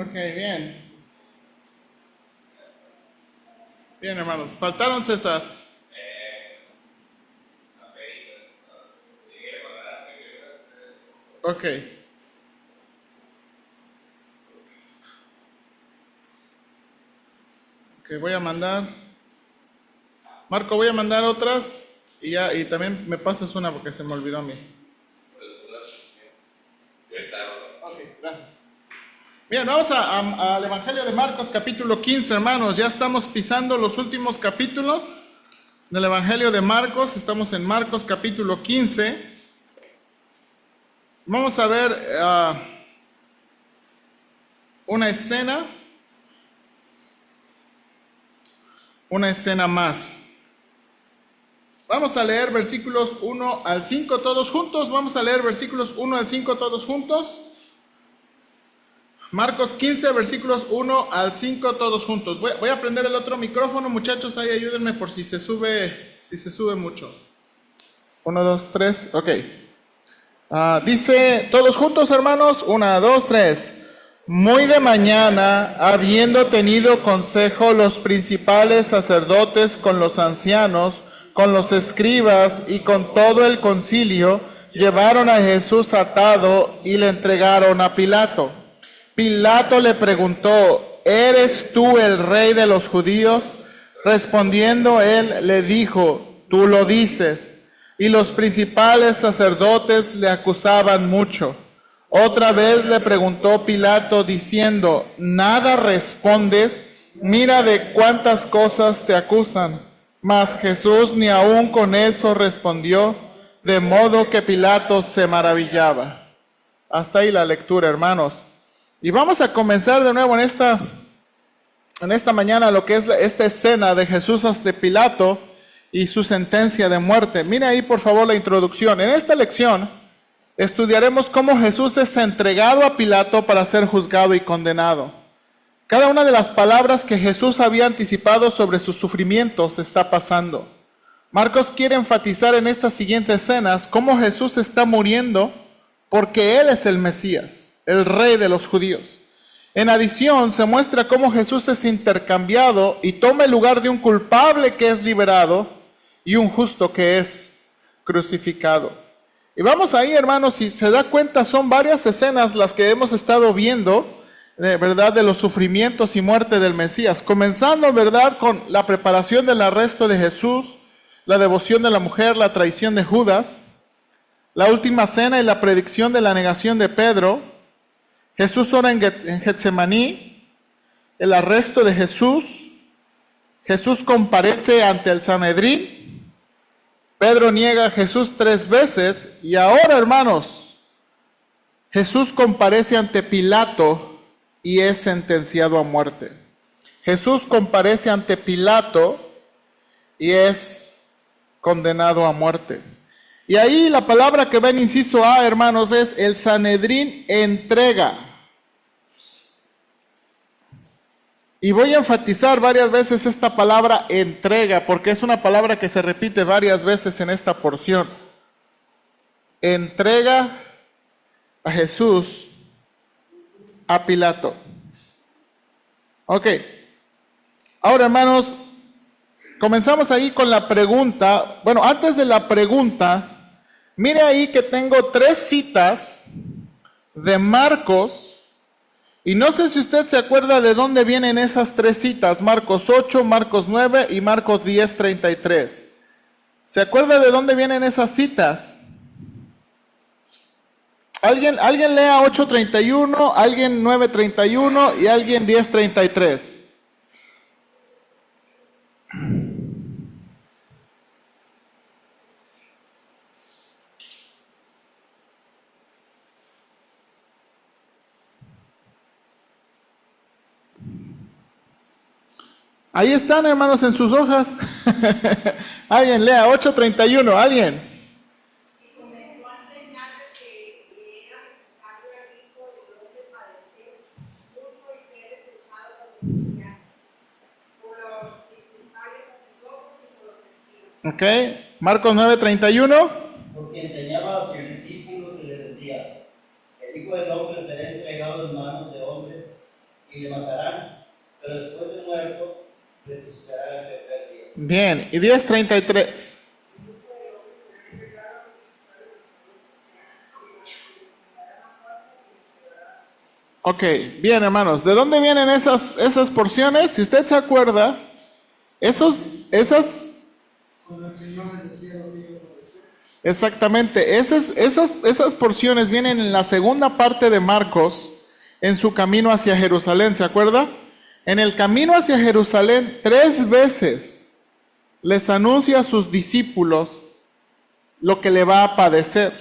Ok, bien. Bien, hermanos. Faltaron César. Ok. Ok, voy a mandar. Marco, voy a mandar otras y ya, y también me pasas una porque se me olvidó a mí. Ok, gracias. Bien, vamos al Evangelio de Marcos capítulo 15, hermanos. Ya estamos pisando los últimos capítulos del Evangelio de Marcos. Estamos en Marcos capítulo 15. Vamos a ver una escena más. Vamos a leer versículos 1 al 5 todos juntos. Vamos a leer versículos 1 al 5 todos juntos. Marcos 15, versículos 1 al 5 todos juntos. Voy a prender el otro micrófono, muchachos. Ahí ayúdenme por si se sube mucho. 1, 2, 3. Ok. Dice, todos juntos, hermanos. 1, 2, 3. Muy de mañana, habiendo tenido consejo los principales sacerdotes con los ancianos, con los escribas y con todo el concilio, llevaron a Jesús atado y le entregaron a Pilato. Pilato le preguntó, ¿eres tú el rey de los judíos? Respondiendo él, le dijo, tú lo dices. Y los principales sacerdotes le acusaban mucho. Otra vez le preguntó Pilato diciendo, ¿nada respondes? Mira de cuántas cosas te acusan. Mas Jesús ni aun con eso respondió, de modo que Pilato se maravillaba. Hasta ahí la lectura, hermanos. Y vamos a comenzar de nuevo en esta mañana lo que es esta escena de Jesús ante Pilato y su sentencia de muerte. Mira ahí por favor la introducción. En esta lección estudiaremos cómo Jesús es entregado a Pilato para ser juzgado y condenado. Cada una de las palabras que Jesús había anticipado sobre sus sufrimientos está pasando. Marcos quiere enfatizar en estas siguientes escenas cómo Jesús está muriendo porque Él es el Mesías, el Rey de los judíos. En adición, se muestra cómo Jesús es intercambiado y toma el lugar de un culpable que es liberado y un justo que es crucificado. Y vamos ahí, hermanos, si se da cuenta, son varias escenas las que hemos estado viendo, ¿verdad?, de los sufrimientos y muerte del Mesías. Comenzando, ¿verdad?, con la preparación del arresto de Jesús, la devoción de la mujer, la traición de Judas, la última cena y la predicción de la negación de Pedro. Jesús ora en Getsemaní, el arresto de Jesús. Jesús comparece ante el Sanedrín. Pedro niega a Jesús 3 veces. Y ahora, hermanos, Jesús comparece ante Pilato y es sentenciado a muerte. Jesús comparece ante Pilato y es condenado a muerte. Y ahí la palabra que va en inciso A, hermanos, es el Sanedrín entrega. Y voy a enfatizar varias veces esta palabra entrega, porque es una palabra que se repite varias veces en esta porción. Entrega a Jesús a Pilato. Ok. Ahora, hermanos, comenzamos ahí con la pregunta. Bueno, antes de la pregunta, mire ahí que tengo 3 citas de Marcos. Y no sé si usted se acuerda de dónde vienen esas 3 citas, Marcos 8, Marcos 9 y Marcos 10, 33. ¿Se acuerda de dónde vienen esas citas? ¿Alguien lea 8:31, alguien 9:31 y alguien 10:33? Ahí están, hermanos, en sus hojas. Alguien lea 8:31, alguien. Y comenzó a enseñarles que era necesario el Hijo del Hombre padecer mucho y ser escuchado por los cristianos, por los principales sacerdotes y por los testigos. Ok, Marcos 9:31. Porque enseñaba a sus discípulos y les decía, el Hijo del Hombre será entregado en manos de hombres y le matarán, pero después de muerto resucitará el tercer día. Bien, y 10:33. Ok, bien hermanos, ¿de dónde vienen esas porciones? Si usted se acuerda, esas, exactamente, esas porciones vienen en la segunda parte de Marcos, en su camino hacia Jerusalén, ¿se acuerda? En el camino hacia Jerusalén, 3 veces les anuncia a sus discípulos lo que le va a padecer.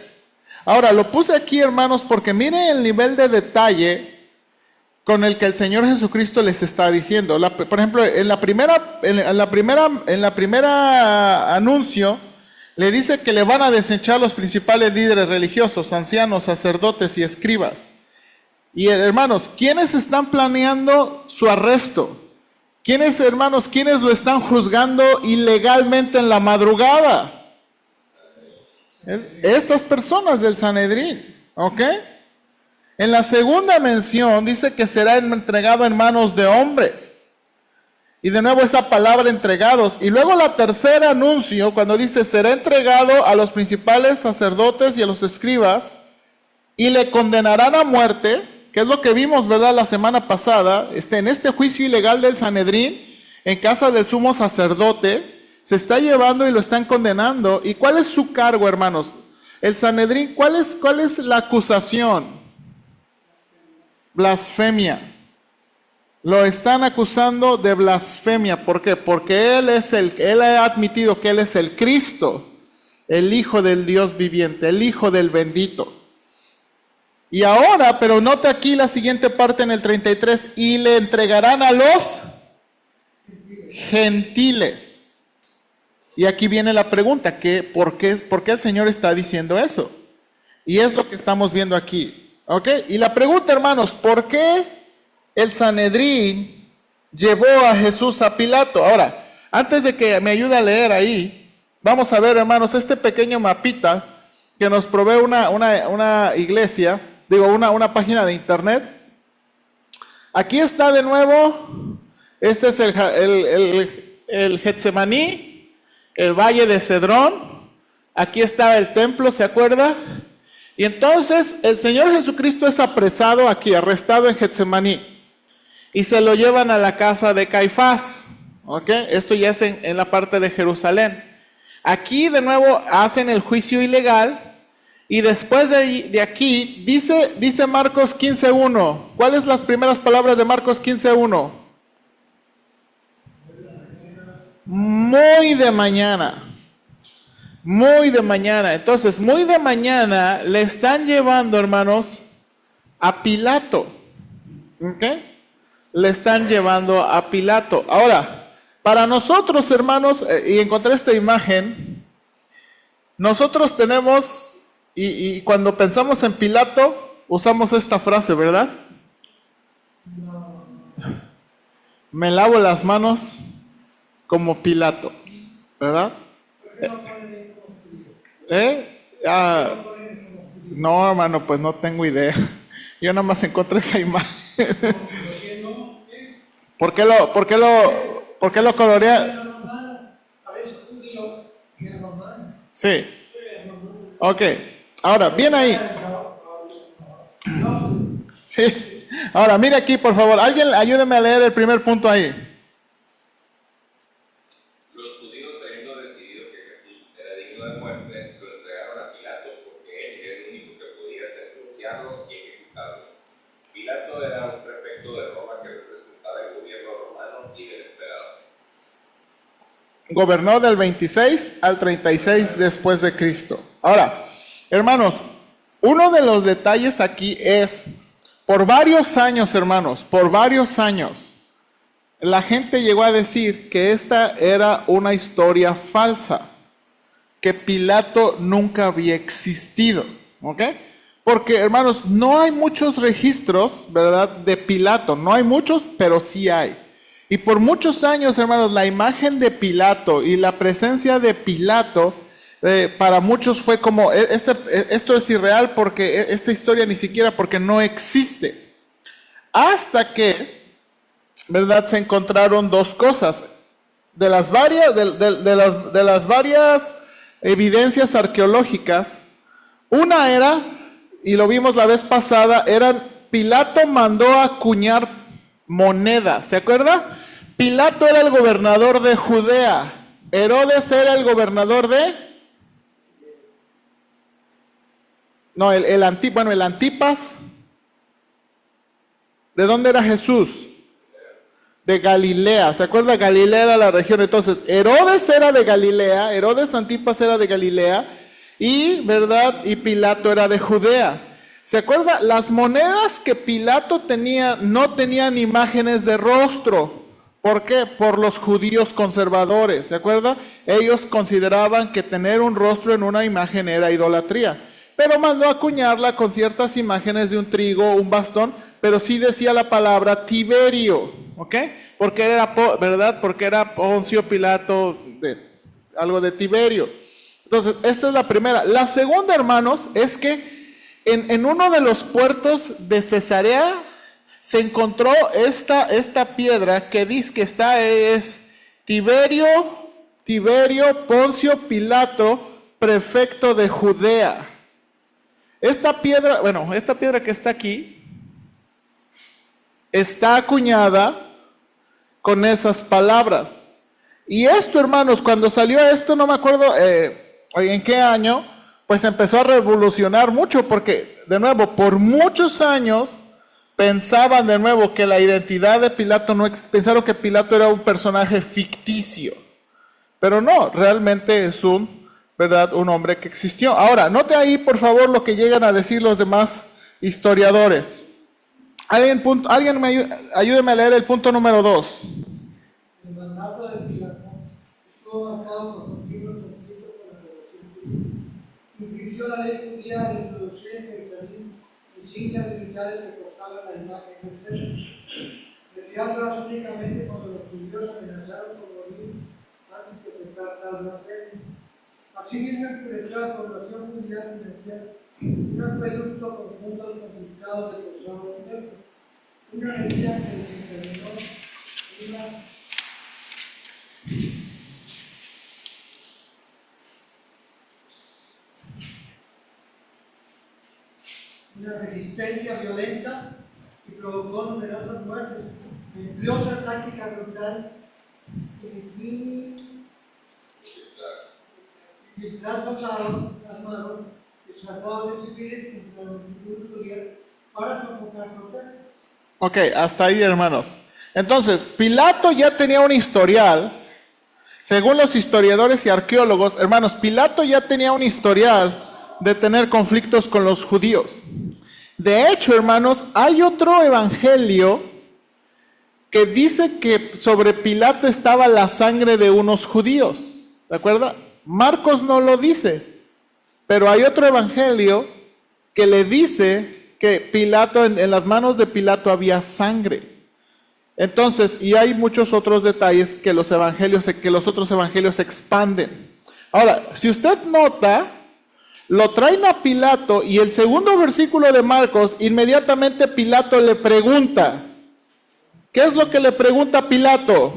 Ahora, lo puse aquí, hermanos, porque miren el nivel de detalle con el que el Señor Jesucristo les está diciendo. Por ejemplo, en la primera anuncio, le dice que le van a desechar los principales líderes religiosos, ancianos, sacerdotes y escribas. Y hermanos, ¿quiénes están planeando su arresto? ¿Quiénes, hermanos, quiénes lo están juzgando ilegalmente en la madrugada? Estas personas del Sanedrín, ¿ok? En la segunda mención dice que será entregado en manos de hombres. Y de nuevo esa palabra entregados. Y luego la tercera anuncio, cuando dice será entregado a los principales sacerdotes y a los escribas y le condenarán a muerte, que es lo que vimos, ¿verdad?, la semana pasada, en este juicio ilegal del Sanedrín, en casa del sumo sacerdote, se está llevando y lo están condenando. ¿Y cuál es su cargo, hermanos? El Sanedrín, ¿cuál es la acusación? Blasfemia. Lo están acusando de blasfemia. ¿Por qué? Porque él ha admitido que él es el Cristo, el Hijo del Dios viviente, el Hijo del bendito. Y ahora, pero note aquí la siguiente parte en el 33, y le entregarán a los gentiles. Y aquí viene la pregunta, ¿por qué el Señor está diciendo eso? Y es lo que estamos viendo aquí. ¿Ok? Y la pregunta, hermanos, ¿por qué el Sanedrín llevó a Jesús a Pilato? Ahora, antes de que me ayude a leer ahí, vamos a ver, hermanos, este pequeño mapita que nos provee una iglesia, una página de internet. Aquí está de nuevo, este es el Getsemaní, el valle de Cedrón. Aquí está el templo, ¿se acuerda? Y entonces el Señor Jesucristo es apresado aquí, arrestado en Getsemaní. Y se lo llevan a la casa de Caifás. ¿Ok? Esto ya es en la parte de Jerusalén. Aquí de nuevo hacen el juicio ilegal. Y después de aquí, dice Marcos 15:1. ¿Cuáles son las primeras palabras de Marcos 15:1? Muy de mañana. Muy de mañana. Entonces, muy de mañana le están llevando, hermanos, a Pilato. ¿Ok? Le están llevando a Pilato. Ahora, para nosotros, hermanos, y encontré esta imagen, nosotros tenemos, y cuando pensamos en Pilato, usamos esta frase, ¿verdad? Me lavo las manos como Pilato, ¿verdad? No, hermano, pues no tengo idea. Yo nada más encontré esa imagen. ¿Por qué lo colorea? Sí. Ok. Ahora, bien ahí. Sí. Ahora, mire aquí, por favor. Alguien ayúdeme a leer el primer punto ahí. Los judíos, habiendo decidido que Jesús era digno de muerte, lo entregaron a Pilato porque él era el único que podía sentenciarlo y ejecutarlo. Pilato era un prefecto de Roma que representaba el gobierno romano y del emperador. Gobernó del 26 al 36 después de Cristo. Ahora, hermanos, uno de los detalles aquí es, por varios años, hermanos, por varios años, la gente llegó a decir que esta era una historia falsa, que Pilato nunca había existido, ¿ok? Porque, hermanos, no hay muchos registros, ¿verdad?, de Pilato. No hay muchos, pero sí hay. Y por muchos años, hermanos, la imagen de Pilato y la presencia de Pilato para muchos fue como, esto es irreal porque esta historia ni siquiera porque no existe. Hasta que, ¿verdad?, se encontraron dos cosas. De las varias evidencias arqueológicas, una era, y lo vimos la vez pasada, Pilato mandó a acuñar monedas, ¿se acuerda? Pilato era el gobernador de Judea, Herodes era el gobernador de... No, el Antipas. ¿De dónde era Jesús? De Galilea, ¿se acuerda? Galilea era la región. Entonces, Herodes era de Galilea, Herodes Antipas era de Galilea, y, ¿verdad?, y Pilato era de Judea. ¿Se acuerda? Las monedas que Pilato tenía no tenían imágenes de rostro. ¿Por qué? Por los judíos conservadores, ¿se acuerda? Ellos consideraban que tener un rostro en una imagen era idolatría. Pero mandó acuñarla con ciertas imágenes de un trigo, un bastón, pero sí decía la palabra Tiberio, ¿ok? Porque era, ¿verdad? Porque era Poncio Pilato, algo de Tiberio. Entonces, esta es la primera. La segunda, hermanos, es que en uno de los puertos de Cesarea se encontró esta piedra que dice que es Tiberio Poncio Pilato, prefecto de Judea. Esta piedra que está aquí, está acuñada con esas palabras. Y esto, hermanos, cuando salió esto, no me acuerdo en qué año, pues empezó a revolucionar mucho, porque, de nuevo, por muchos años pensaban de nuevo que la identidad de Pilato pensaron que Pilato era un personaje ficticio. Pero no, realmente es ¿verdad?, un hombre que existió. Ahora, note ahí, por favor, lo que llegan a decir los demás historiadores. Alguien ayúdeme a leer el punto número 2. El mandato de Pilato estuvo marcado por continuos conflictos con la población judía. Infringió la ley judía de introducción en Jerusalén insignias militares que portaban la imagen del César, retirándolas únicamente cuando los judíos amenazaron con morir antes de aceptar tal blasfemia. Asimismo, influenció a la población mundial financiera un acueducto con fondos confiscados de personas del templo, una medida que desencadenó una resistencia violenta y provocó numerosas muertes. Empleó otra táctica brutal que filtrar soldados armados disfrazados de civiles contra la multitud judía para sofocar protestas. Ok, hasta ahí, hermanos. Entonces, Pilato ya tenía un historial. Según los historiadores y arqueólogos, hermanos, Pilato ya tenía un historial de tener conflictos con los judíos. De hecho, hermanos, hay otro evangelio que dice que sobre Pilato estaba la sangre de unos judíos. ¿De acuerdo? Marcos no lo dice, pero hay otro evangelio que le dice que Pilato, en las manos de Pilato había sangre. Entonces, y hay muchos otros detalles que los otros evangelios expanden. Ahora, si usted nota, lo traen a Pilato y el segundo versículo de Marcos, inmediatamente Pilato le pregunta. ¿Qué es lo que le pregunta Pilato?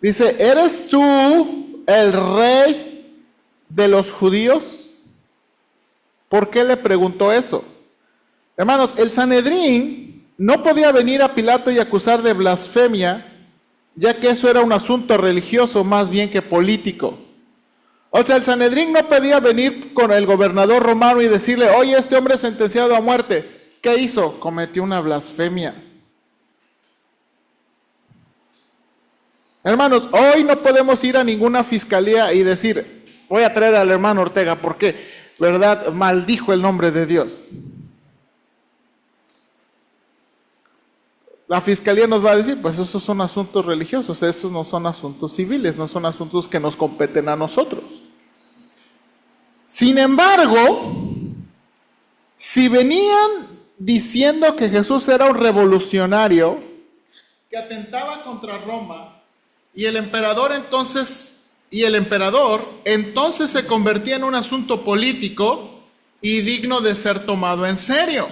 Dice, ¿eres tú el rey de los judíos? ¿Por qué le preguntó eso? Hermanos, el Sanedrín no podía venir a Pilato y acusar de blasfemia, ya que eso era un asunto religioso más bien que político. O sea, el Sanedrín no podía venir con el gobernador romano y decirle, oye, este hombre es sentenciado a muerte. ¿Qué hizo? Cometió una blasfemia. Hermanos, hoy no podemos ir a ninguna fiscalía y decir, voy a traer al hermano Ortega porque, ¿verdad?, maldijo el nombre de Dios. La fiscalía nos va a decir, pues esos son asuntos religiosos, esos no son asuntos civiles, no son asuntos que nos competen a nosotros. Sin embargo, si venían diciendo que Jesús era un revolucionario, que atentaba contra Roma, y el emperador entonces se convertía en un asunto político y digno de ser tomado en serio.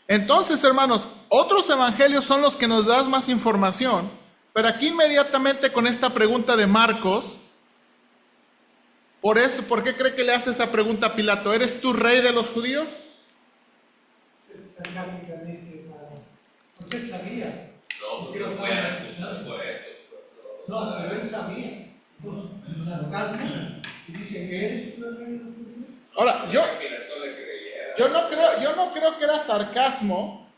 Entonces, hermanos, otros evangelios son los que nos dan más información, pero aquí inmediatamente con esta pregunta de Marcos, ¿por qué cree que le hace esa pregunta a Pilato? ¿Eres tú rey de los judíos? Sarcásticamente, porque él sabía. No, porque lo pueden acusar por eso. No, pero él sabía. Entonces, sarcasmo, y dice que eres tú el rey de los judíos. Ahora, Pilato le creyera. yo no creo que era sarcasmo,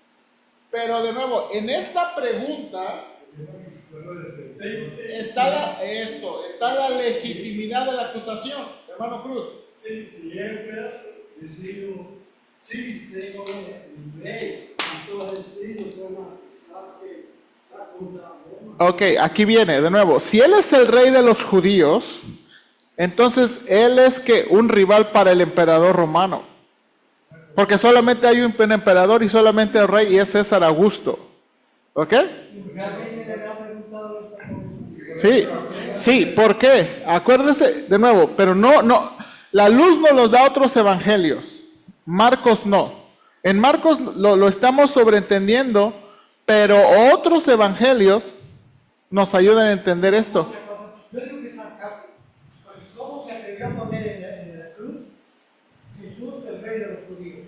pero de nuevo, en esta pregunta está la legitimidad de la acusación, hermano Cruz. Sí, si él hubiera decidido, sí, sé como el rey, entonces sí, lo pueden acusar que sacó una bomba. Ok, aquí viene, de nuevo, si él es el rey de los judíos, entonces él es que un rival para el emperador romano. Porque solamente hay un emperador y solamente el rey, y es César Augusto. ¿Ok? ¿Realmente le había preguntado esta cosa? Sí, ¿por qué? Acuérdese, de nuevo, pero no, la luz nos los da otros evangelios, Marcos no. En Marcos lo estamos sobreentendiendo, pero otros evangelios nos ayudan a entender esto. Otra cosa, yo digo que es sarcástico. Pues, ¿cómo se atrevió a poner en la cruz Jesús, el rey de los judíos?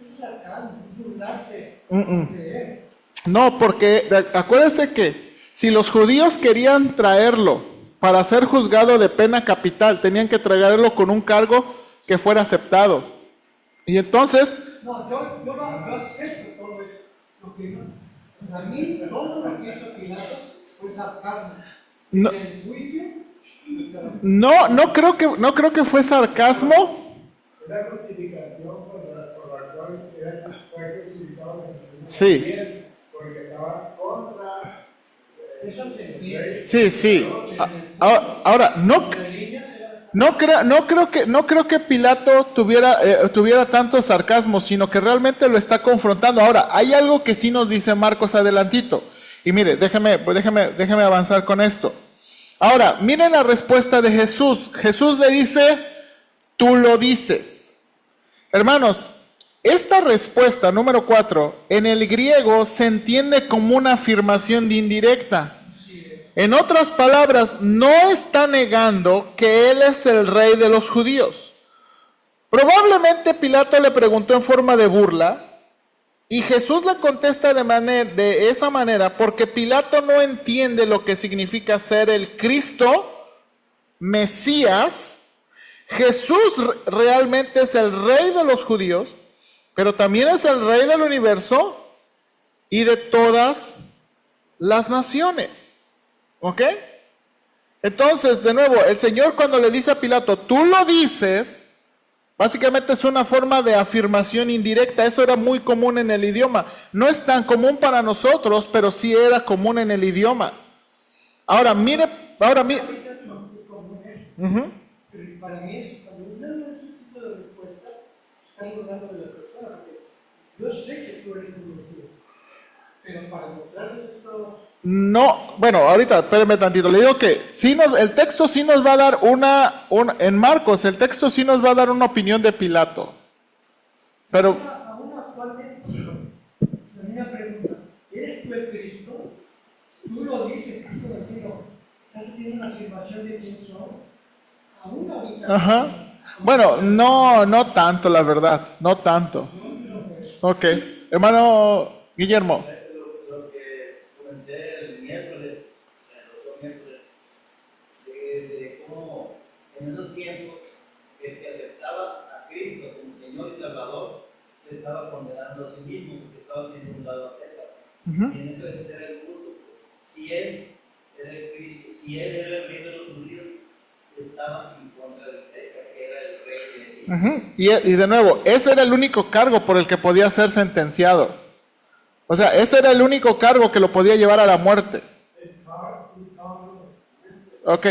Es sarcasmo, es burlarse de él. No, porque acuérdense que si los judíos querían traerlo para ser juzgado de pena capital, tenían que traerlo con un cargo que fuera aceptado. Y entonces, No, yo acepto todo eso. Lo que para mí, todo lo que hizo Pilato fue sarcasmo. No. El juicio, no creo que fue sarcasmo. Una justificación por la cual fue crucificado en el Sí. porque estaba contra eso se entiende. Sí. Ahora, no creo que Pilato tuviera tanto sarcasmo, sino que realmente lo está confrontando. Ahora, hay algo que sí nos dice Marcos adelantito. Y mire, déjeme avanzar con esto. Ahora, miren la respuesta de Jesús. Jesús le dice, tú lo dices. Hermanos, esta respuesta, número 4, en el griego se entiende como una afirmación indirecta. En otras palabras, no está negando que él es el rey de los judíos. Probablemente Pilato le preguntó en forma de burla y Jesús le contesta de esa manera porque Pilato no entiende lo que significa ser el Cristo, Mesías. Jesús realmente es el rey de los judíos, pero también es el rey del universo y de todas las naciones. ¿Ok? Entonces, de nuevo, el Señor cuando le dice a Pilato, tú lo dices, básicamente es una forma de afirmación indirecta. Eso era muy común en el idioma. No es tan común para nosotros, pero sí era común en el idioma. Ahora, mire. Ahorita es común eso. Pero para mí eso, cuando uno da ese tipo de respuestas, están dudando de la persona. Porque yo sé que tú eres un Mesías, pero para mostrarles esto. No, bueno, ahorita, espérame tantito, le digo que el texto sí nos va a dar en Marcos, el texto sí nos va a dar una opinión de Pilato. Pero, Aún actualmente, una pregunta, ¿eres tú el Cristo? Tú lo dices, Cristo vencido. ¿Estás haciendo una afirmación de quién soy? Aún ahorita. ajá. Bueno, no tanto, la verdad, no tanto. Ok, hermano Guillermo. Lo que comenté el miércoles, el otro miércoles, de cómo en esos tiempos el que aceptaba a Cristo como Señor y Salvador se estaba condenando a sí mismo porque estaba haciendo un lado a César. Y en ese era el punto. Si él era el Cristo, si él era el rey de los judíos, estaba en contra de César, que era el rey de ellos. Y de nuevo, ese era el único cargo por el que podía ser sentenciado. O sea, ese era el único cargo que lo podía llevar a la muerte. Ok,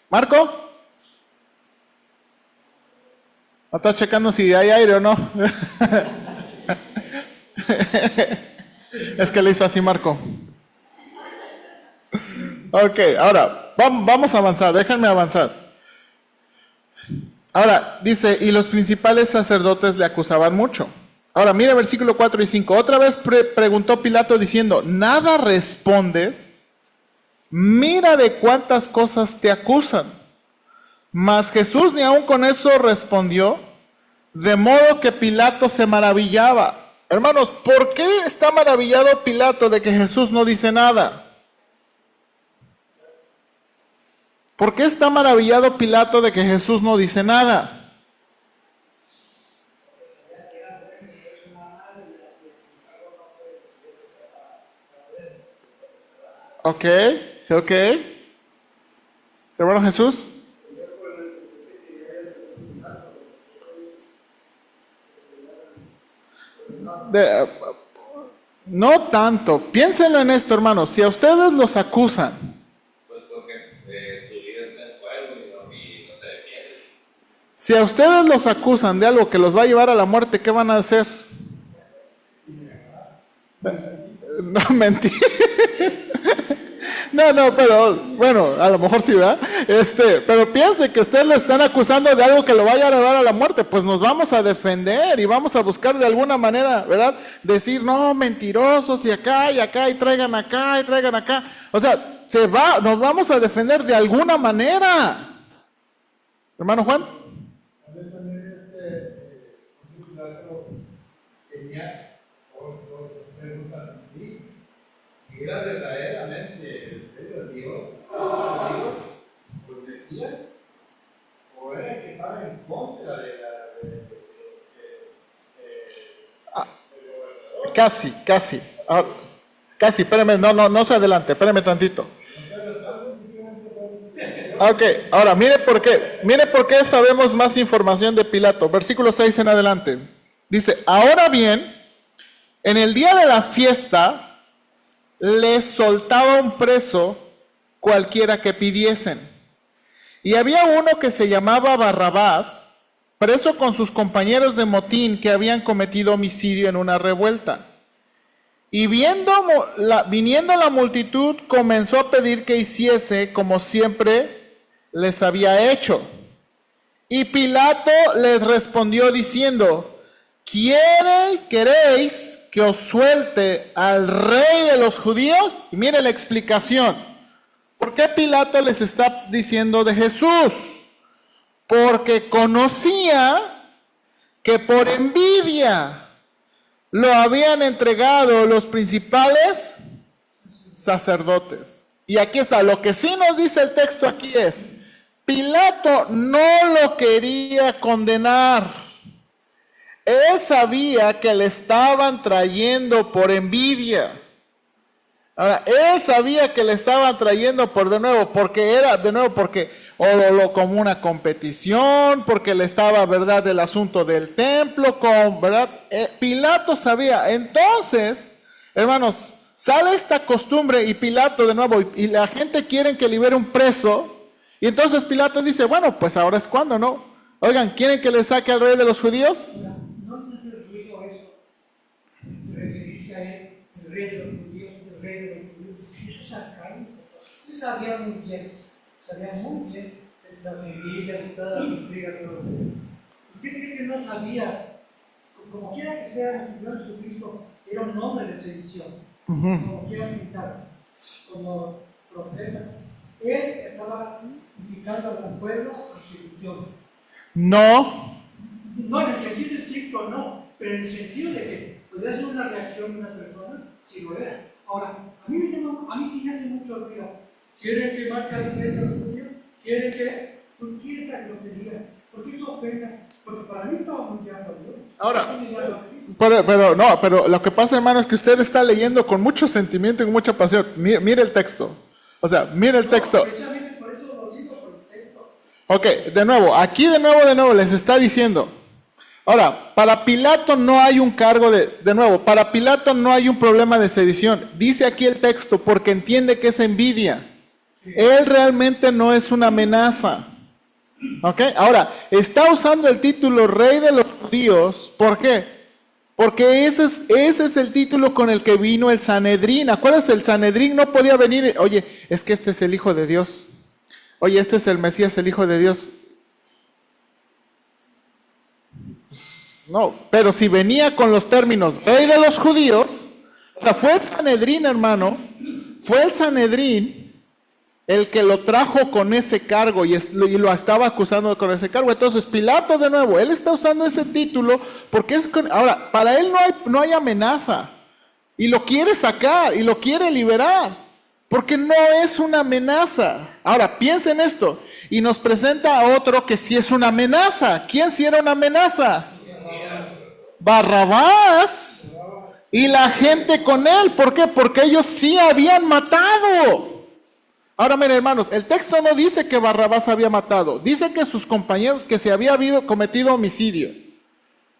¿Marco? ¿No estás checando si hay aire o no? Es que le hizo así Marco. Ok, ahora, vamos a avanzar, déjenme avanzar. Ahora, dice, y los principales sacerdotes le acusaban mucho. Ahora, mire versículo 4 y 5. Otra vez preguntó Pilato diciendo, ¿nada respondes? Mira de cuántas cosas te acusan. Mas Jesús ni aun con eso respondió, de modo que Pilato se maravillaba. Hermanos, ¿por qué está maravillado Pilato de que Jesús no dice nada? ¿Por qué está maravillado Pilato de que Jesús no dice nada? Ok. Hermano Jesús. No tanto. Piénsenlo en esto, hermanos. Si a ustedes los acusan, Pues porque su vida está en juego y no se defiende. si a ustedes los acusan de algo que los va a llevar a la muerte, ¿qué van a hacer? No, mentira. No, pero bueno, a lo mejor sí, ¿verdad? Pero piense que ustedes le están acusando de algo que lo vaya a llevar a la muerte, pues nos vamos a defender y vamos a buscar de alguna manera, ¿verdad? Decir, no, mentirosos, y acá, y traigan acá, y traigan acá. O sea, nos vamos a defender de alguna manera. Hermano Juan. A veces también tenía dos preguntas así. Si era verdaderamente el Dios, los Mesías, o era el que estaba en contra de Casi. Casi, espérame, no se adelante, espérame tantito. Ok, ahora mire por qué sabemos más información de Pilato. Versículo 6 en adelante. Dice, ahora bien, en el día de la fiesta, les soltaba un preso cualquiera que pidiesen. Y había uno que se llamaba Barrabás, preso con sus compañeros de motín que habían cometido homicidio en una revuelta. Y viniendo la multitud, comenzó a pedir que hiciese como siempre les había hecho. Y Pilato les respondió diciendo, ¿queréis que os suelte al rey de los judíos? Y mire la explicación. ¿Por qué Pilato les está diciendo de Jesús? Porque conocía que por envidia lo habían entregado los principales sacerdotes. Y aquí está, lo que sí nos dice el texto aquí es, Pilato no lo quería condenar. Él sabía que le estaban trayendo por envidia. Ahora, él sabía que le estaban trayendo porque como una competición, porque le estaba, ¿verdad?, el asunto del templo, ¿verdad? Pilato sabía. Entonces, hermanos, sale esta costumbre y Pilato de nuevo, y la gente quiere que libere un preso, y entonces Pilato dice, bueno, pues ahora es cuando, ¿no? Oigan, ¿quieren que le saque al rey de los judíos? No se hace ruido eso, referirse a él, el rey de los judíos, el rey de los judíos. Eso es arcaico. Él sabía muy bien las envidias y todas las intrigas de los judíos. ¿Usted cree que no sabía? Como quiera que sea, el Señor Jesucristo era un hombre de sedición, como quiera pintar, como profeta. Él estaba incitando al pueblo a sedición. No, en el sentido estricto no, pero en el sentido de que podría ser una reacción de una persona, si lo era. Ahora, a mí sí me hace mucho ruido. ¿Quieren que mate al rey de los judíos? ¿Quieren que? ¿Por qué esa grosería? ¿Por qué esa ofensa? Porque para mí estaba humillando a Dios. Ahora, pero lo que pasa, hermano, es que usted está leyendo con mucho sentimiento y con mucha pasión. Mire el texto. O sea, mire el texto. Precisamente por eso lo digo, por el texto. Ok, de nuevo, les está diciendo. Ahora, para Pilato no hay un cargo para Pilato no hay un problema de sedición. Dice aquí el texto, porque entiende que es envidia. Él realmente no es una amenaza. Ok, ahora, está usando el título Rey de los Judíos. ¿Por qué? Porque ese es el título con el que vino el Sanedrín. Acuérdense, el Sanedrín no podía venir, oye, es que este es el Hijo de Dios. Oye, este es el Mesías, el Hijo de Dios. No, pero si venía con los términos rey de los judíos, o sea, fue el Sanedrín, hermano, fue el Sanedrín el que lo trajo con ese cargo y lo estaba acusando con ese cargo. Entonces Pilato, de nuevo, él está usando ese título porque ahora, para él no hay amenaza y lo quiere sacar y lo quiere liberar porque no es una amenaza. Ahora, piensen esto y nos presenta a otro que sí es una amenaza. ¿Quién sí era una amenaza? Barrabás y la gente con él. ¿Por qué? Porque ellos sí habían matado. Ahora miren, hermanos, el texto no dice que Barrabás había matado, dice que sus compañeros, que se había cometido homicidio.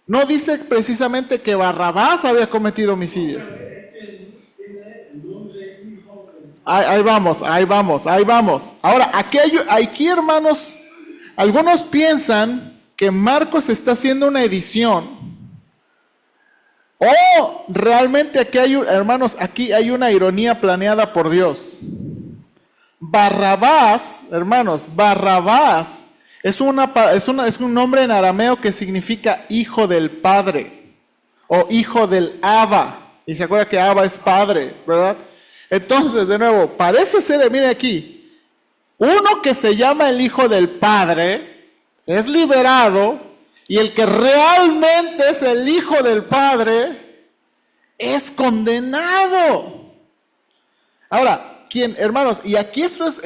No dice precisamente que Barrabás había cometido homicidio. Ahí vamos. Ahora, aquí hermanos, algunos piensan que Marcos está haciendo una edición. O realmente hermanos, aquí hay una ironía planeada por Dios. Barrabás, hermanos, Barrabás es un nombre en arameo que significa hijo del padre o hijo del Abba. Y se acuerda que Abba es padre, ¿verdad? Entonces, de nuevo, parece ser, mire aquí, uno que se llama el hijo del padre es liberado y el que realmente es el hijo del padre es condenado. Ahora, hermanos, y aquí esto es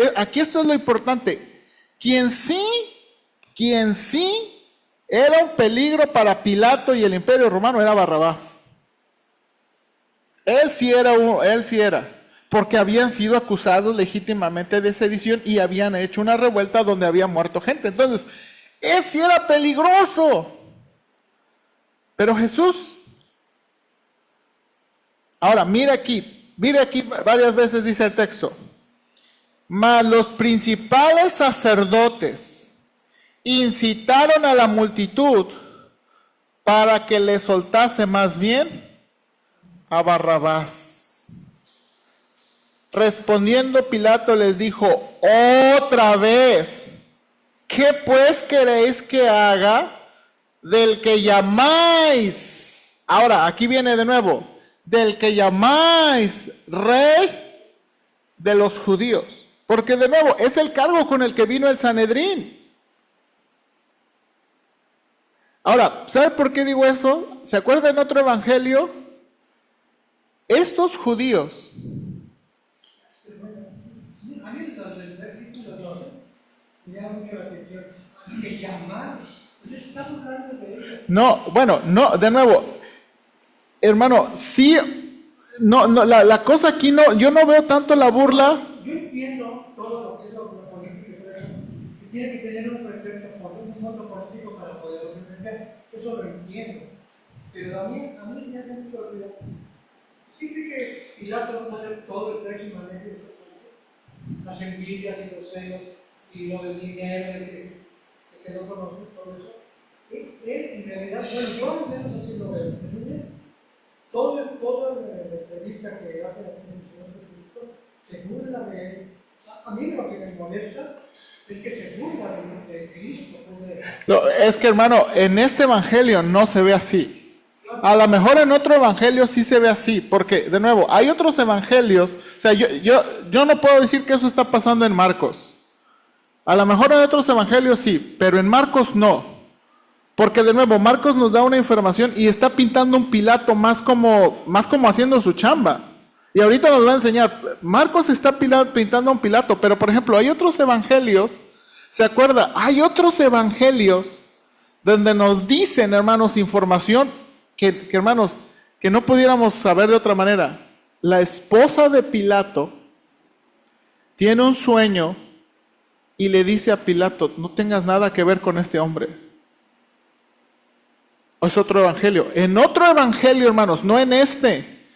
lo importante, quien sí era un peligro para Pilato y el Imperio Romano era Barrabás. Él sí era, porque habían sido acusados legítimamente de sedición y habían hecho una revuelta donde había muerto gente. Entonces, él sí era peligroso. Pero Jesús, ahora mire aquí varias veces dice el texto, mas los principales sacerdotes incitaron a la multitud para que le soltase más bien a Barrabás. Respondiendo Pilato les dijo otra vez, ¿qué pues queréis que haga del que llamáis? Ahora, aquí viene de nuevo, del que llamáis rey de los judíos. Porque de nuevo, es el cargo con el que vino el Sanedrín. Ahora, ¿sabe por qué digo eso? ¿Se acuerda en otro evangelio? Estos judíos. A mí los del versículo 12 me llama mucho la atención. Que llamar. Pues está buscando de ellos. No, bueno, no, de nuevo. Hermano, sí, la cosa aquí yo no veo tanto la burla. Yo entiendo todo lo que es lo político, pero eso, que tiene que tener un respeto por un fondo político para poder defender. Eso lo entiendo. Pero a mí me hace mucho ruido. ¿Sí cree que Pilato no sabe todo el texto y manejo? Las envidias y los celos y lo del dinero, que se quedó con todo eso. Él en realidad, bueno, yo al menos así lo veo. Todo la entrevista que hace aquí en el Señor Jesucristo se burla de él. A mí lo que me molesta es que se burla de Cristo. No, es que, hermano, en este evangelio no se ve así. A lo mejor en otro evangelio sí se ve así, porque, de nuevo, hay otros evangelios. O sea, yo no puedo decir que eso está pasando en Marcos. A lo mejor en otros evangelios sí, pero en Marcos no. Porque de nuevo, Marcos nos da una información y está pintando un Pilato más como haciendo su chamba. Y ahorita nos va a enseñar, Marcos está pintando a un Pilato, pero por ejemplo, hay otros evangelios, ¿se acuerda? Hay otros evangelios donde nos dicen, hermanos, información que hermanos, que no pudiéramos saber de otra manera. La esposa de Pilato tiene un sueño y le dice a Pilato, no tengas nada que ver con este hombre. Es otro evangelio. En otro evangelio, hermanos, no en este,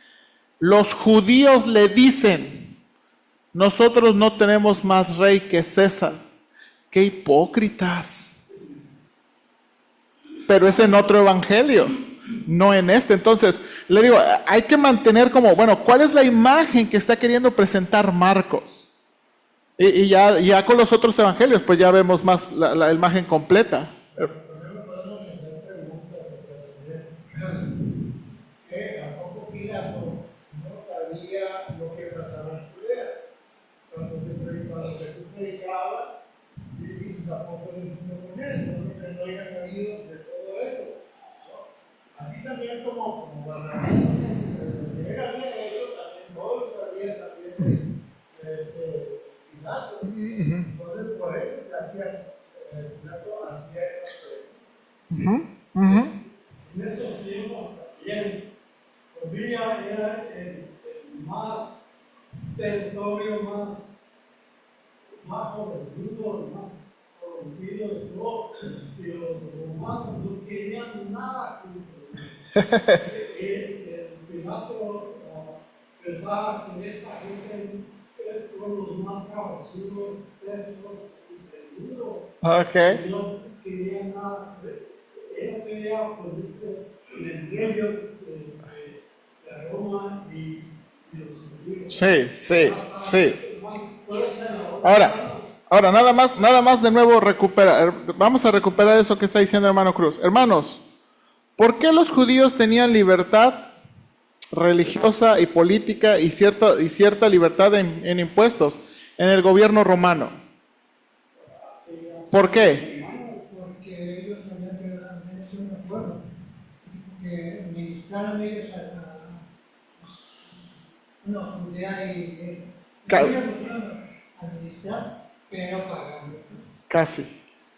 los judíos le dicen, nosotros no tenemos más rey que César. ¡Qué hipócritas! Pero es en otro evangelio, no en este. Entonces, le digo, hay que mantener como, bueno, ¿cuál es la imagen que está queriendo presentar Marcos? Y ya con los otros evangelios, pues ya vemos más la imagen completa. también como Barrabás, era griego también, todos sabían también de Pilato. Entonces por eso se hacía, Pilato hacía esas preguntas. En esos tiempos también, Judía era el más territorio más corrompido, más corrompido de todo, y los romanos no querían nada con el Pilato pensaba que esta gente fueron los más cabezudos, tercos del mundo. Ok. No querían nada, él quería ponerse en el medio de Roma y los judíos. Sí, sí, sí. Ahora, nada más de nuevo vamos a recuperar eso que está diciendo hermano Cruz. Hermanos, ¿por qué los judíos tenían libertad religiosa y política y cierta libertad en impuestos en el gobierno romano? ¿Por qué? Porque ellos habían hecho un acuerdo que administraran ellos a los judíos y ellos los iban a administrar, pero pagando Casi.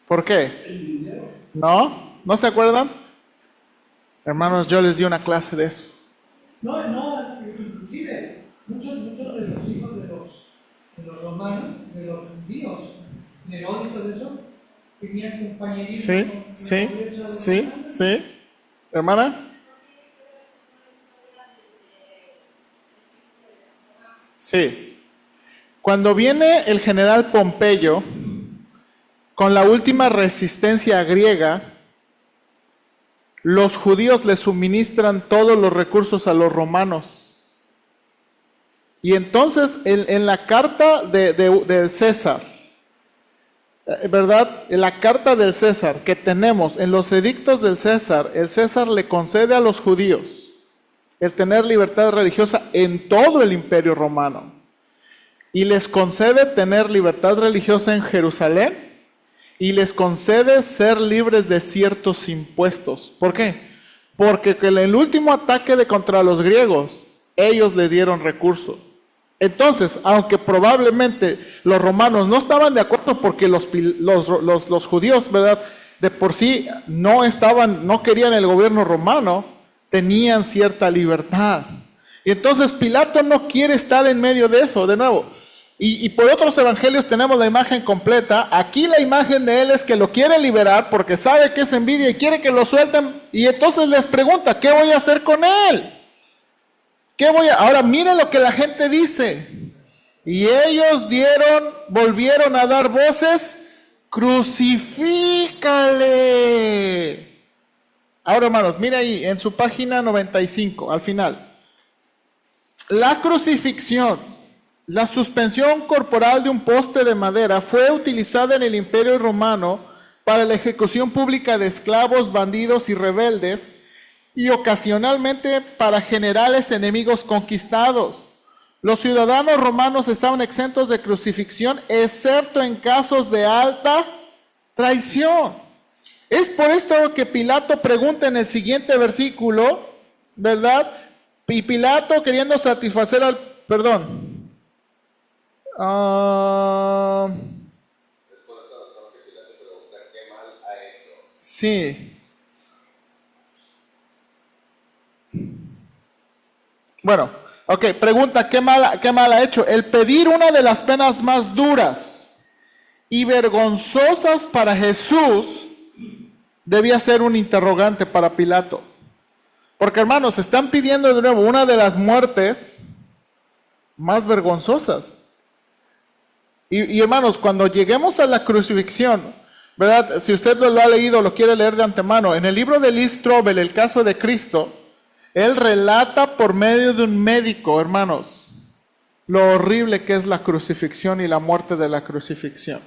¿Por qué? el dinero. ¿No? ¿No se acuerdan? Hermanos, yo les di una clase de eso. No, inclusive muchos de los hijos de los romanos, de los judíos, Nerón y todo eso, tenían compañerismo Sí, con la sí, pobreza sí, romana. sí. ¿Hermana? Sí. Cuando viene el general Pompeyo con la última resistencia griega, los judíos le suministran todos los recursos a los romanos. Y entonces en la carta de César, ¿verdad? En la carta del César que tenemos en los edictos del César, el César le concede a los judíos el tener libertad religiosa en todo el imperio romano. Y les concede tener libertad religiosa en Jerusalén y les concede ser libres de ciertos impuestos. ¿Por qué? Porque en el último ataque contra los griegos, ellos le dieron recursos. Entonces, aunque probablemente los romanos no estaban de acuerdo porque los judíos, ¿verdad?, de por sí no querían el gobierno romano, tenían cierta libertad. Y entonces Pilato no quiere estar en medio de eso, de nuevo. Y por otros evangelios tenemos la imagen completa. Aquí la imagen de él es que lo quiere liberar porque sabe que es envidia y quiere que lo suelten. Y entonces les pregunta, ¿qué voy a hacer con él? Ahora miren lo que la gente dice. Y ellos volvieron a dar voces, crucifícale. Ahora hermanos, mire ahí en su página 95, al final. La crucifixión, la suspensión corporal de un poste de madera fue utilizada en el Imperio Romano para la ejecución pública de esclavos, bandidos y rebeldes, y ocasionalmente para generales enemigos conquistados. Los ciudadanos romanos estaban exentos de crucifixión, excepto en casos de alta traición. Es por esto que Pilato pregunta en el siguiente versículo, ¿verdad? Y Pilato queriendo satisfacer al... Perdón. Es por esta razón que Pilato pregunta qué mal ha hecho. Sí. Bueno, ok, pregunta, ¿qué mal ha hecho? El pedir una de las penas más duras y vergonzosas para Jesús debía ser un interrogante para Pilato. Porque hermanos, están pidiendo de nuevo una de las muertes más vergonzosas. Y hermanos, cuando lleguemos a la crucifixión, ¿verdad? Si usted lo ha leído, lo quiere leer de antemano, en el libro de Lee Strobel, el caso de Cristo, él relata por medio de un médico, hermanos, lo horrible que es la crucifixión y la muerte de la crucifixión.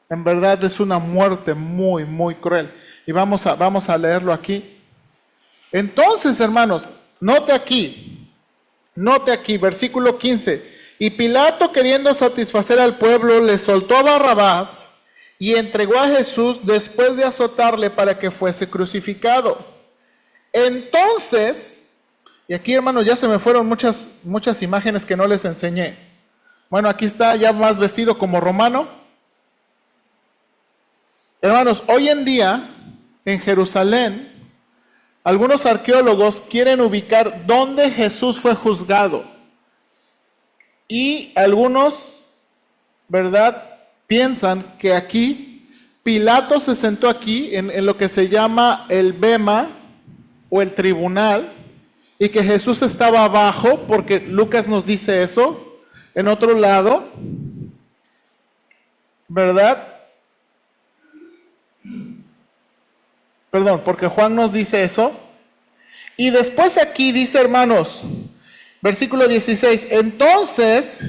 En verdad es una muerte muy, muy cruel. Y vamos a leerlo aquí. Entonces, hermanos, note aquí, versículo 15. Y Pilato, queriendo satisfacer al pueblo, le soltó a Barrabás y entregó a Jesús después de azotarle para que fuese crucificado. Entonces, y aquí, hermanos, ya se me fueron muchas imágenes que no les enseñé. Bueno, aquí está ya más vestido como romano. Hermanos, hoy en día, en Jerusalén, algunos arqueólogos quieren ubicar dónde Jesús fue juzgado. Y algunos, ¿verdad?, piensan que aquí, Pilato se sentó aquí en lo que se llama el bema o el tribunal, y que Jesús estaba abajo, porque Lucas nos dice eso, en otro lado, ¿verdad? Perdón, porque Juan nos dice eso. Y después aquí dice, hermanos, versículo 16, entonces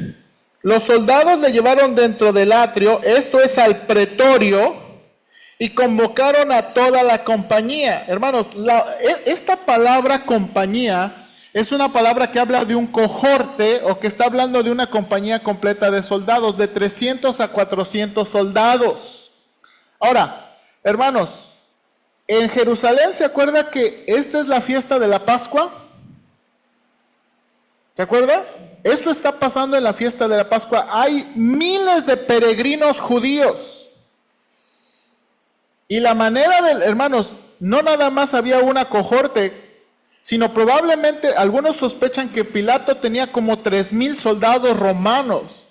los soldados le llevaron dentro del atrio, esto es al pretorio, y convocaron a toda la compañía. Hermanos, esta palabra compañía es una palabra que habla de un cohorte, o que está hablando de una compañía completa de soldados, de 300 a 400 soldados. Ahora, hermanos, en Jerusalén, ¿se acuerda que esta es la fiesta de la Pascua? ¿Se acuerda? Esto está pasando en la fiesta de la Pascua. Hay miles de peregrinos judíos. Y la manera de, hermanos, no nada más había una cohorte, sino probablemente algunos sospechan que Pilato tenía como 3,000 soldados romanos.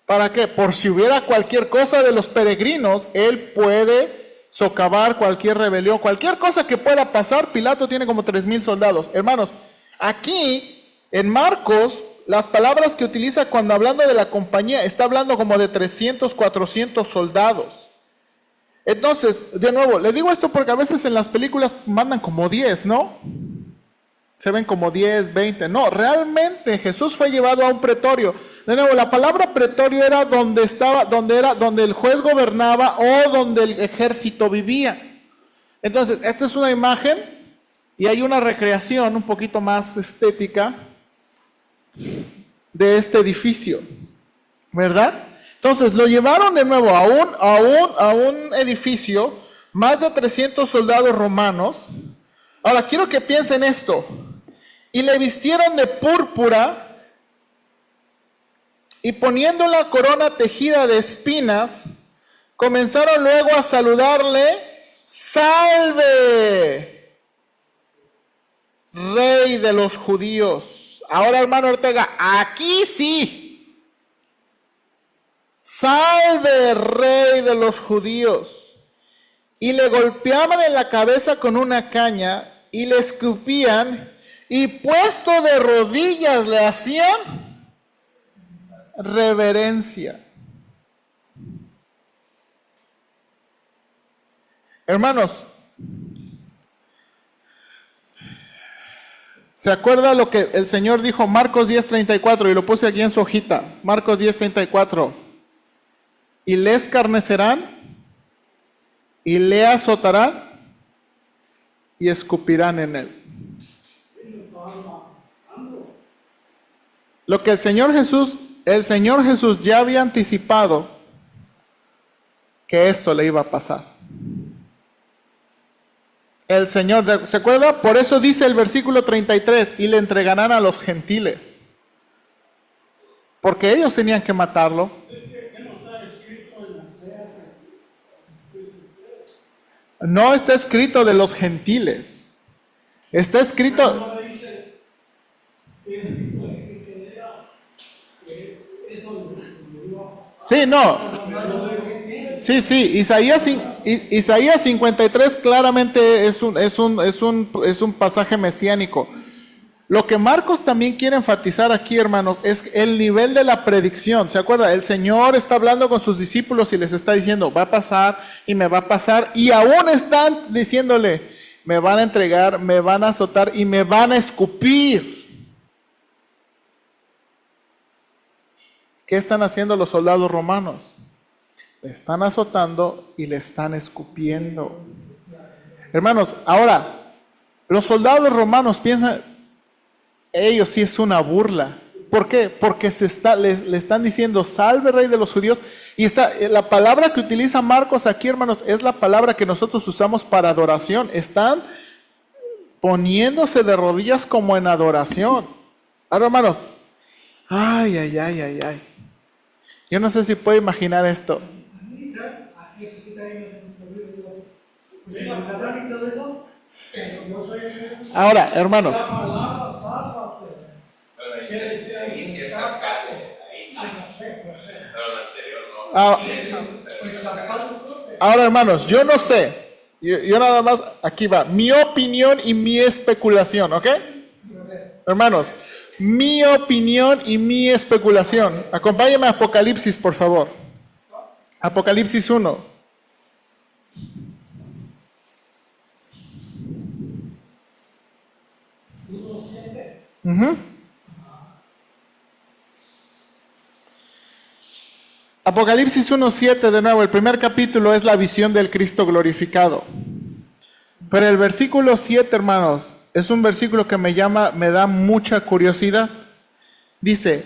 ¿Para qué? Por si hubiera cualquier cosa de los peregrinos, él puede socavar cualquier rebelión, cualquier cosa que pueda pasar. Pilato tiene como 3,000 soldados. Hermanos, aquí en Marcos, las palabras que utiliza cuando hablando de la compañía, está hablando como de 300, 400 soldados. Entonces, de nuevo, le digo esto porque a veces en las películas mandan como 10, ¿no? Se ven como 10, 20. No, realmente Jesús fue llevado a un pretorio. De nuevo, la palabra pretorio era donde el juez gobernaba o donde el ejército vivía. Entonces, esta es una imagen y hay una recreación un poquito más estética de este edificio, ¿verdad? Entonces lo llevaron de nuevo a un edificio, más de 300 soldados romanos. Ahora quiero que piensen esto. Y le vistieron de púrpura y poniendo la corona tejida de espinas, comenzaron luego a saludarle: ¡Salve, Rey de los judíos! Ahora, hermano Ortega, aquí sí. ¡Salve, Rey de los judíos! Y le golpeaban en la cabeza con una caña y le escupían, y puesto de rodillas le hacían reverencia. Hermanos, ¿se acuerda lo que el Señor dijo? Marcos 10:34, y lo puse aquí en su hojita. Marcos 10:34. Y le escarnecerán, y le azotarán, y escupirán en él. Lo que el Señor Jesús ya había anticipado que esto le iba a pasar. El Señor, ¿se acuerda? Por eso dice el versículo 33, y le entregarán a los gentiles. Porque ellos tenían que matarlo. No está escrito de los gentiles. Está escrito... Sí, no. Sí, Isaías 53 claramente es un pasaje mesiánico. Lo que Marcos también quiere enfatizar aquí, hermanos, es el nivel de la predicción. ¿Se acuerda? El Señor está hablando con sus discípulos y les está diciendo, va a pasar y me va a pasar. Y aún están diciéndole, me van a entregar, me van a azotar y me van a escupir. ¿Qué están haciendo los soldados romanos? Le están azotando y le están escupiendo. Hermanos, ahora, los soldados romanos piensan, ellos sí es una burla. ¿Por qué? Porque le están diciendo, salve Rey de los judíos. Y la palabra que utiliza Marcos aquí, hermanos, es la palabra que nosotros usamos para adoración. Están poniéndose de rodillas como en adoración. Ahora, hermanos, ay, ay, ay, ay, ay. Yo no sé si puedo imaginar esto. A mí, ¿sabes? A eso sí también me hace mucho ruido. Digo, pues macarrón y todo eso, pero yo soy Ahora, hermanos, la palabra salva, pero Bueno, ahí ¿qué sí, decía? ahí sí es alcalde, ahí sí. Ay, no sé, no sé. Pero el anterior no. Ah, Pues sarcasmo, pero ahora, hermanos, yo no sé. Yo nada más, aquí va, mi opinión y mi especulación, ¿ok? Hermanos, mi opinión y mi especulación. Acompáñame a Apocalipsis, por favor. Apocalipsis 1. Ujú. Apocalipsis 1:7 de nuevo, el primer capítulo es la visión del Cristo glorificado. Pero el versículo 7, hermanos, es un versículo que me da mucha curiosidad. Dice,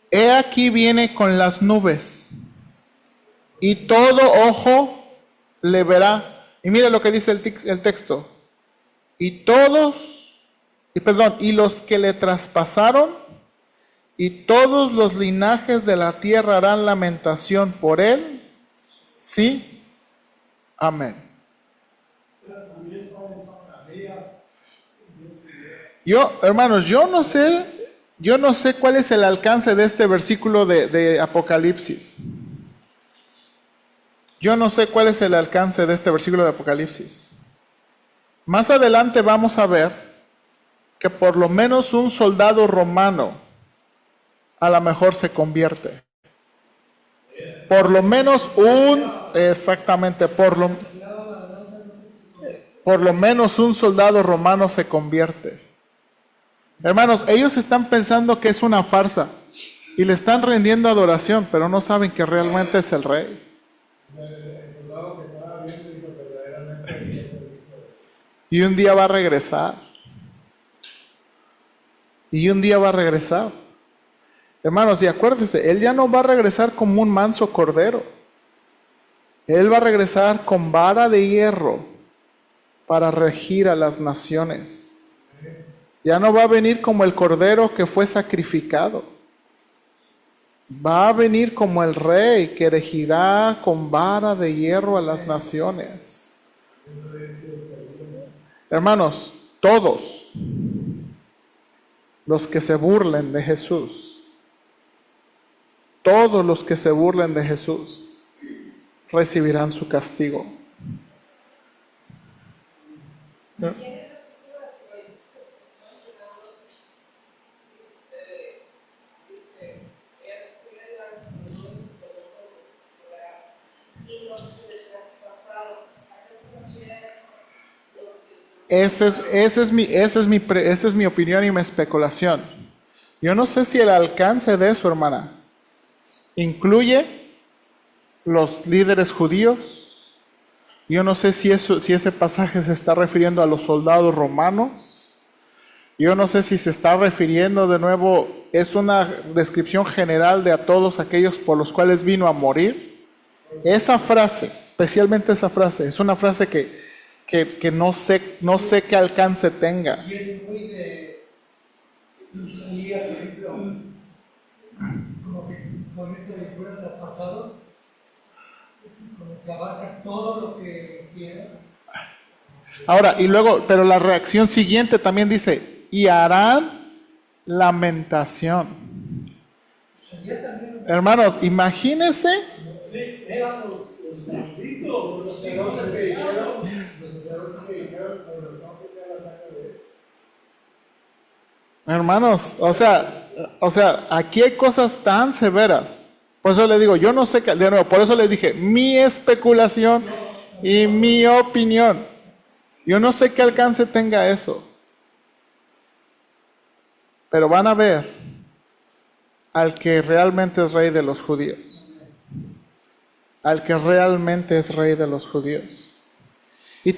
he aquí viene con las nubes, y todo ojo le verá. Y mira lo que dice el texto. Y los que le traspasaron, y todos los linajes de la tierra harán lamentación por él. Sí, amén. Hermanos, yo no sé cuál es el alcance de este versículo de Apocalipsis. Yo no sé cuál es el alcance de este versículo de Apocalipsis. Más adelante vamos a ver que por lo menos un soldado romano a lo mejor se convierte. Por lo menos por lo menos un soldado romano se convierte. Hermanos, ellos están pensando que es una farsa y le están rendiendo adoración, pero no saben que realmente es el rey. Y un día va a regresar. Y un día va a regresar. Hermanos, y acuérdense, Él ya no va a regresar como un manso cordero. Él va a regresar con vara de hierro para regir a las naciones. Ya no va a venir como el cordero que fue sacrificado. Va a venir como el rey que regirá con vara de hierro a las naciones. Hermanos, todos los que se burlen de Jesús, todos los que se burlen de Jesús, recibirán su castigo. ¿No? Esa es mi opinión y mi especulación. Yo no sé si el alcance de eso, hermana, incluye los líderes judíos. Yo no sé si ese pasaje se está refiriendo a los soldados romanos. Yo no sé si se está refiriendo de nuevo, es una descripción general de a todos aquellos por los cuales vino a morir. Esa frase, especialmente esa frase, es una frase que no sé qué alcance tenga. y es muy de Isaías, por ejemplo, como que con eso de fuera del pasado, como que abarca todo lo que hicieron. Ahora, y luego, pero la reacción siguiente también dice, y harán lamentación. Isaías también. Hermanos, imagínense. Sí, eran los malditos, los que no le creyeron, Hermanos, o sea, aquí hay cosas tan severas. Por eso le digo, yo no sé, de nuevo, por eso les dije, mi especulación y mi opinión. Yo no sé qué alcance tenga eso. Pero van a ver al que realmente es rey de los judíos. Al que realmente es rey de los judíos. Y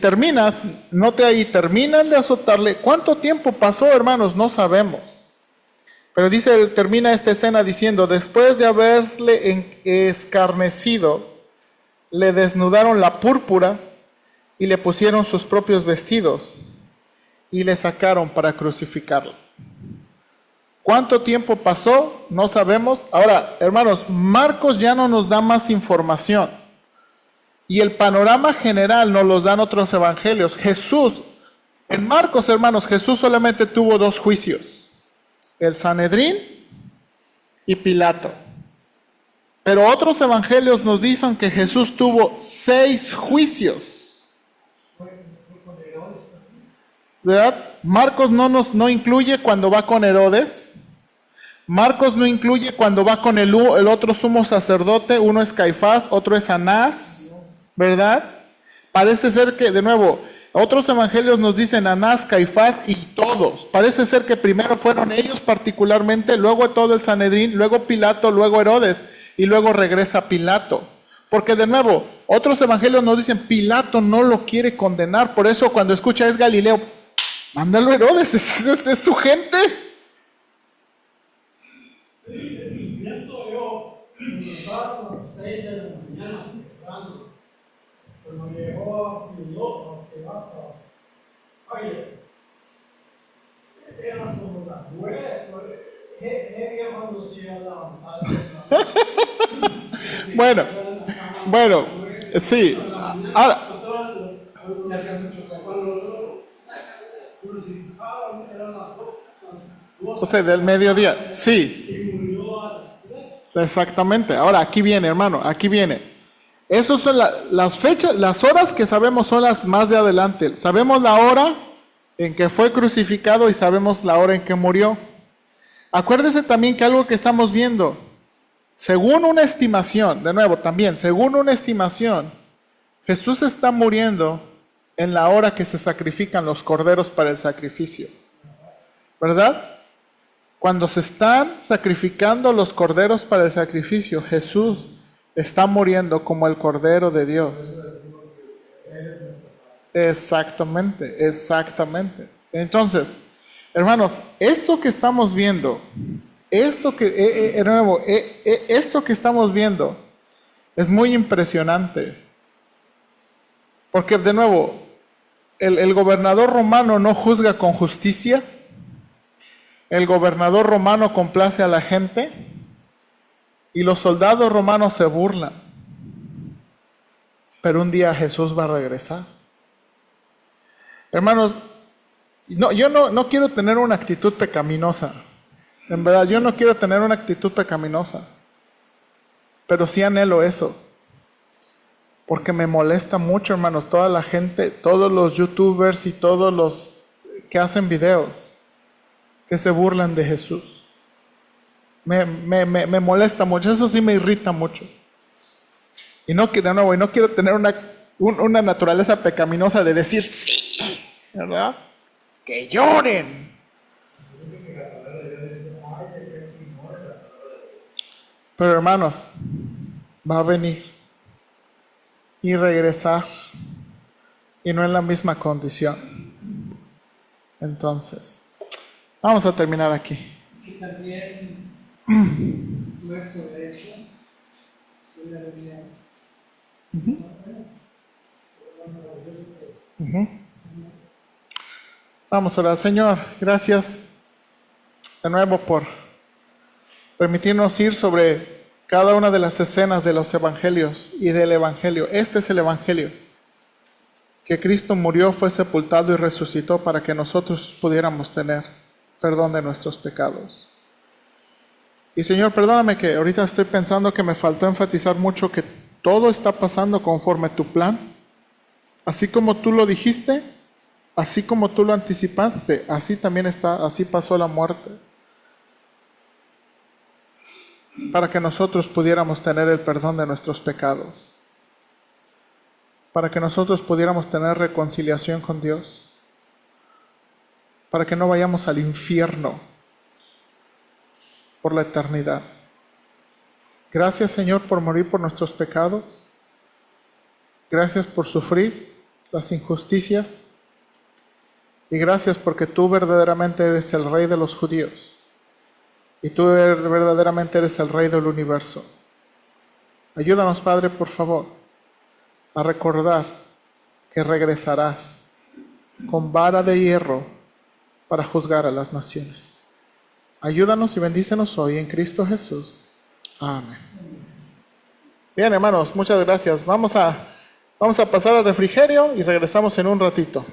note ahí, terminan de azotarle. ¿Cuánto tiempo pasó, hermanos? No sabemos. Pero termina esta escena diciendo, después de haberle escarnecido, le desnudaron la púrpura y le pusieron sus propios vestidos. y le sacaron para crucificarlo. ¿Cuánto tiempo pasó? No sabemos. Ahora, hermanos, Marcos ya no nos da más información. Y el panorama general nos los dan otros evangelios. Jesús, en Marcos, hermanos, Jesús solamente tuvo 2 juicios. El Sanedrín y Pilato. Pero otros evangelios nos dicen que Jesús tuvo 6 juicios. ¿Verdad? Marcos no incluye cuando va con Herodes. Marcos no incluye cuando va con el otro sumo sacerdote. Uno es Caifás, otro es Anás. ¿Verdad? Parece ser que, de nuevo, otros evangelios nos dicen Anás, Caifás y todos. Parece ser que primero fueron ellos particularmente, luego todo el Sanedrín, luego Pilato, luego Herodes y luego regresa Pilato. Porque de nuevo, otros evangelios nos dicen Pilato no lo quiere condenar. Por eso cuando escucha es Galileo, mándalo a Herodes, es su gente. Y pienso yo, cuando estaba a las 6 de la mañana, temprano, cuando llegó a Filó, era como las 9, ella cuando se iba a levantar. Bueno, sí. Ahora, o sea, del mediodía, sí. Y murió a las 3. Exactamente. Ahora, aquí viene, hermano, aquí viene. Esas son las fechas, las horas que sabemos son las más de adelante. Sabemos la hora en que fue crucificado y sabemos la hora en que murió. Acuérdese también que algo que estamos viendo, según una estimación, de nuevo también, según una estimación, Jesús está muriendo en la hora que se sacrifican los corderos para el sacrificio. ¿Verdad? Cuando se están sacrificando los corderos para el sacrificio, Jesús está muriendo como el Cordero de Dios. Exactamente, exactamente. Entonces, hermanos, esto que estamos viendo, esto que estamos viendo es muy impresionante. Porque de nuevo, el gobernador romano no juzga con justicia. El gobernador romano complace a la gente. Y los soldados romanos se burlan. Pero un día Jesús va a regresar. Hermanos, yo no quiero tener una actitud pecaminosa. En verdad, yo no quiero tener una actitud pecaminosa. Pero sí anhelo eso. Porque me molesta mucho, hermanos, toda la gente, todos los youtubers y todos los que hacen videos que se burlan de Jesús. Me molesta mucho, eso sí me irrita mucho. Y no quiero tener una naturaleza pecaminosa de decir sí, ¿verdad? Que lloren. Pero hermanos, va a venir y regresar y no en la misma condición. Entonces, vamos a terminar aquí. Que también tu exorexia de la realidad. Vamos a orar. Señor, gracias de nuevo por permitirnos ir sobre cada una de las escenas de los evangelios y del evangelio. Este es el evangelio. Que Cristo murió, fue sepultado y resucitó para que nosotros pudiéramos tener perdón de nuestros pecados. Y Señor, perdóname que ahorita estoy pensando que me faltó enfatizar mucho que todo está pasando conforme a tu plan. Así como tú lo dijiste, así como tú lo anticipaste, así también está, así pasó la muerte. Para que nosotros pudiéramos tener el perdón de nuestros pecados. Para que nosotros pudiéramos tener reconciliación con Dios. Para que no vayamos al infierno por la eternidad. Gracias, Señor, por morir por nuestros pecados. Gracias por sufrir las injusticias. Y gracias porque tú verdaderamente eres el Rey de los judíos. Y tú verdaderamente eres el Rey del universo. Ayúdanos, Padre, por favor, a recordar que regresarás con vara de hierro para juzgar a las naciones. Ayúdanos y bendícenos hoy en Cristo Jesús. Amén. Bien, hermanos, muchas gracias. Vamos a pasar al refrigerio y regresamos en un ratito.